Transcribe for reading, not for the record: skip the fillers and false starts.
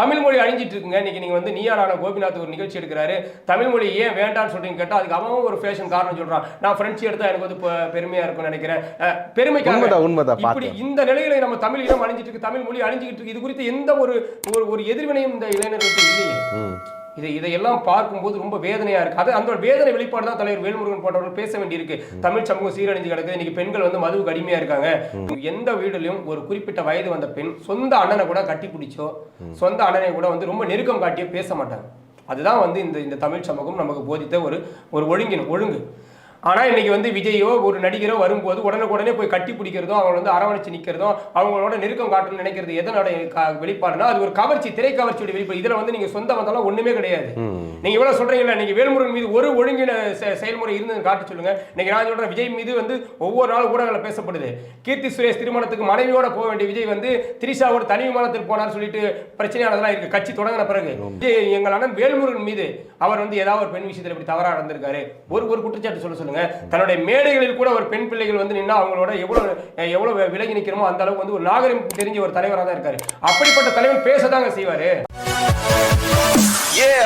தமிழ் மொழி அழிஞ்சிட்டு இருக்குங்க. இன்னைக்கு நீங்க வந்து நீயாரான கோபிநாத் ஒரு நிகழ்ச்சி எடுக்கிறாரு. தமிழ் மொழி ஏன் வேண்டாம்னு சொல்றீங்க கேட்டா அதுக்கு அவன் ஒரு ஃபேஷன் காரணம் சொல்றான். நான் பிரெஞ்சு எடுத்தா எனக்கு வந்து பெருமையா இருக்கும்னு நினைக்கிறேன். பெருமைக்காக இப்படி இந்த நிலையில நம்ம தமிழ் இனம் அழிஞ்சிட்டு இருக்கு, தமிழ் மொழி அழிஞ்சிட்டு இருக்கு. இது குறித்து எந்த ஒரு எதிர்வினையும் இந்த இளைஞர்களுக்கு இல்லையே. இதையெல்லாம் பார்க்கும்போது ரொம்ப வேதனையா இருக்கு. அது அந்த வேதனை வெளிப்பாடு தான் தலைவர் வேல்முருகன் போன்றவர்கள் பேச வேண்டியிருக்கு. தமிழ் சமூகம் சீரழிஞ்சு கிடக்குது. இன்னைக்கு பெண்கள் வந்து மதுவுக்கு அடிமையா இருக்காங்க. எந்த வீடுலையும் ஒரு குறிப்பிட்ட வயது வந்த பெண் சொந்த அண்ணனை கூட கட்டி பிடிச்சோ, சொந்த அண்ணனை கூட வந்து ரொம்ப நெருக்கம் காட்டியோ பேச மாட்டாங்க. அதுதான் வந்து இந்த தமிழ் சமூகம் நமக்கு போதித்த ஒரு ஒழுங்கு. ஆனா இன்னைக்கு வந்து விஜயோ ஒரு நடிகரோ வரும்போது உடனே போய் கட்டி பிடிக்கிறதோ, அவங்க வந்து அரவணைச்சு நிக்கிறதோ, அவங்களோட நெருக்கம் காட்டணும்னு நினைக்கிறது எதனோட வெளிப்பாடுனா அது ஒரு கவர்ச்சி, திரை கவர்ச்சியோட வெளிப்பாடு. இதுல வந்து நீங்க சொந்த வந்தாலும் ஒண்ணுமே கிடையாது. நீங்க இவ்வளவு சொல்றீங்கல்ல, நீங்க வேல்முருகன் மீது ஒரு ஒழுங்கின செயல்முறை இருந்து காட்டு சொல்லுங்க. இன்னைக்கு நான் சொல்றேன், விஜய் மீது வந்து ஒவ்வொரு நாள் ஊடகங்களில் பேசப்படுது. கீர்த்தி சுரேஷ் திருமணத்துக்கு மனைவியோட போக வேண்டிய விஜய் வந்து திரிஷாவோட தனி விமானத்தில் போனார் சொல்லிட்டு பிரச்சனையானதெல்லாம் இருக்கு. கட்சி தொடங்கின பிறகு எங்கள் அண்ணன் வேல்முருகன் மீது அவர் வந்து ஏதாவது ஒரு பெண் விஷயத்தில் இப்படி தவறா நடந்திருக்காரு, ஒரு குற்றச்சாட்டு சொல்ல சொல்லுங்க. தன்னுடைய மேடைகளில் கூட ஒரு பெண் பிள்ளைகள் வந்து நின்னா அவங்களோட எவ்வளவு விலகி நிற்கிறோமோ அந்த அளவுக்கு வந்து ஒரு நாகரிகம் தெரிஞ்ச ஒரு தலைவராக தான் இருக்காரு. அப்படிப்பட்ட தலைவர் பேசதாங்க செய்வாரு.